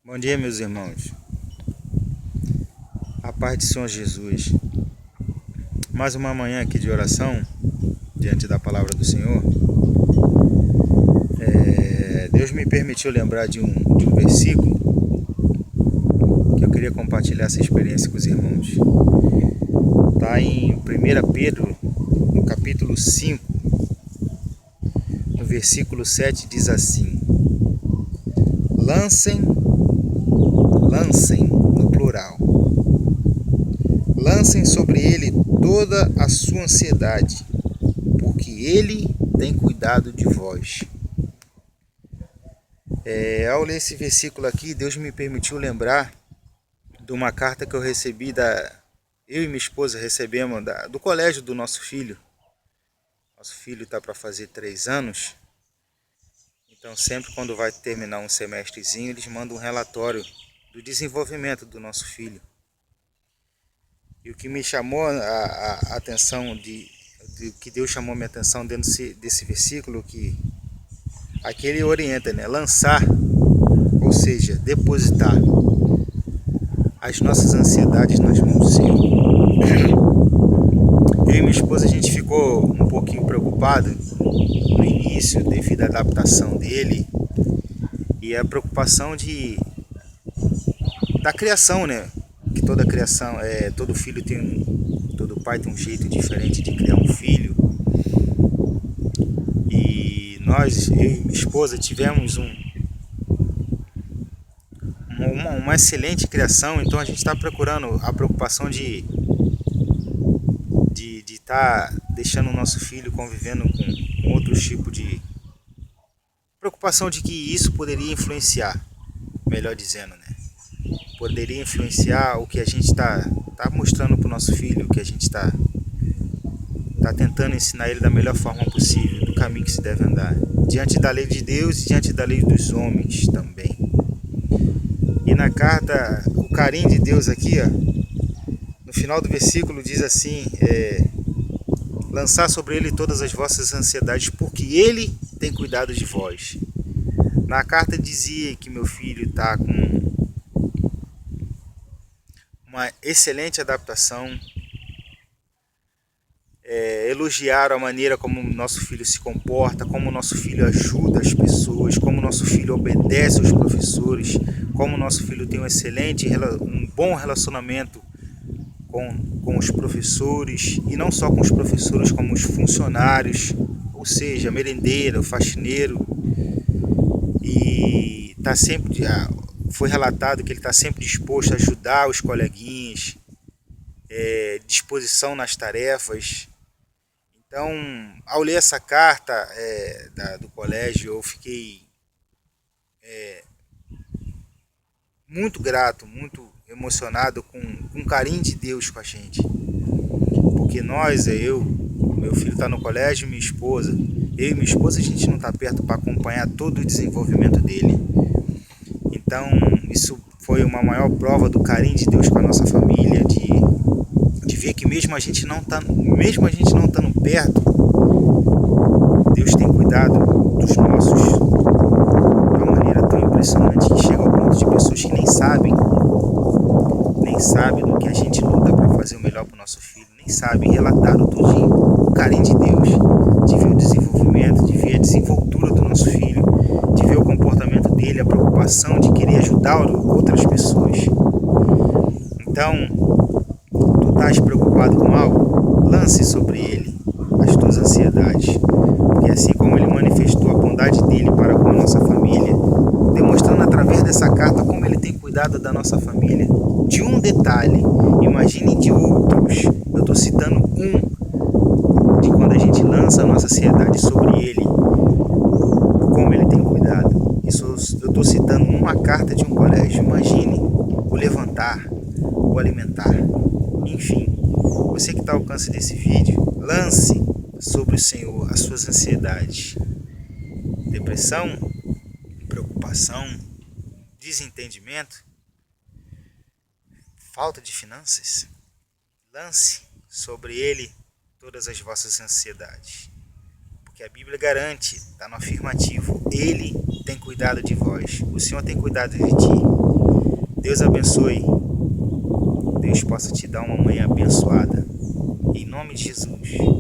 Bom dia, meus irmãos. A paz de Senhor Jesus. Mais uma manhã aqui de oração, diante da palavra do Senhor. Deus me permitiu lembrar de um versículo que eu queria compartilhar essa experiência com os irmãos. Está em 1 Pedro, no capítulo 5, no versículo 7, diz assim: Lancem, no plural, lancem sobre ele toda a sua ansiedade, porque ele tem cuidado de vós. Ao ler esse versículo aqui, Deus me permitiu lembrar de uma carta que eu recebi, eu e minha esposa recebemos do colégio do nosso filho. Nosso filho está para fazer 3 anos, então sempre quando vai terminar um semestrezinho, eles mandam um relatório do desenvolvimento do nosso filho. E o que me chamou a atenção, que Deus chamou minha atenção dentro desse versículo, que aqui ele orienta, né? Lançar, ou seja, depositar as nossas ansiedades nas mãos do Senhor. Eu e minha esposa, a gente ficou um pouquinho preocupado no início, devido à adaptação dele e a preocupação da criação, né? Que toda criação, todo filho todo pai tem um jeito diferente de criar um filho. E nós, eu e minha esposa, tivemos uma excelente criação, então a gente está procurando a preocupação de estar deixando o nosso filho convivendo com outros tipos de preocupação, de que isso poderia influenciar, melhor dizendo, né? Poderia influenciar o que a gente está mostrando para o nosso filho, o que a gente está tentando ensinar ele da melhor forma possível, do caminho que se deve andar, diante da lei de Deus e diante da lei dos homens também. E na carta, o carinho de Deus aqui, ó, no final do versículo diz assim: lançar sobre ele todas as vossas ansiedades, porque ele tem cuidado de vós. Na carta dizia que meu filho está com uma excelente adaptação. Elogiaram a maneira como o nosso filho se comporta, como o nosso filho ajuda as pessoas, como o nosso filho obedece aos professores, como o nosso filho tem um bom relacionamento com os professores, e não só com os professores, como os funcionários, ou seja, merendeira, o faxineiro. E foi relatado que ele está sempre disposto a ajudar os coleguinhas, disposição nas tarefas. Então, ao ler essa carta do colégio, eu fiquei muito grato, muito emocionado com o carinho de Deus com a gente. Porque meu filho está no colégio, eu e minha esposa, a gente não está perto para acompanhar todo o desenvolvimento dele. Então, isso foi uma maior prova do carinho de Deus com a nossa família, de ver que mesmo a gente não estando perto, Deus tem cuidado dos nossos de uma maneira tão impressionante, que chega ao ponto de pessoas que nem sabem do que a gente luta para fazer o melhor para o nosso filho, nem sabem relatar o carinho de Deus, de ver o desenvolvimento, de ver a desenvoltura do nosso filho, de ver o comportamento dele, a preocupação de querer ajudar outras pessoas. Então, tu estás preocupado com algo? Lance sobre ele as tuas ansiedades, porque assim como ele manifestou a bondade dele para com a nossa família, demonstrando através dessa carta como ele tem cuidado da nossa família, de um detalhe, imagine de outros. Eu estou citando de quando a gente lança a nossa ansiedade sobre ele, como ele tem cuidado. Isso eu estou citando uma carta de um colégio. Imagine o levantar, o alimentar, enfim. Você que está ao alcance desse vídeo, lance sobre o Senhor as suas ansiedades. Depressão, preocupação, desentendimento, falta de finanças. Lance sobre ele todas as vossas ansiedades. Porque a Bíblia garante, está no afirmativo: ele tem cuidado de vós. O Senhor tem cuidado de ti. Deus abençoe. Deus possa te dar uma manhã abençoada. Em nome de Jesus.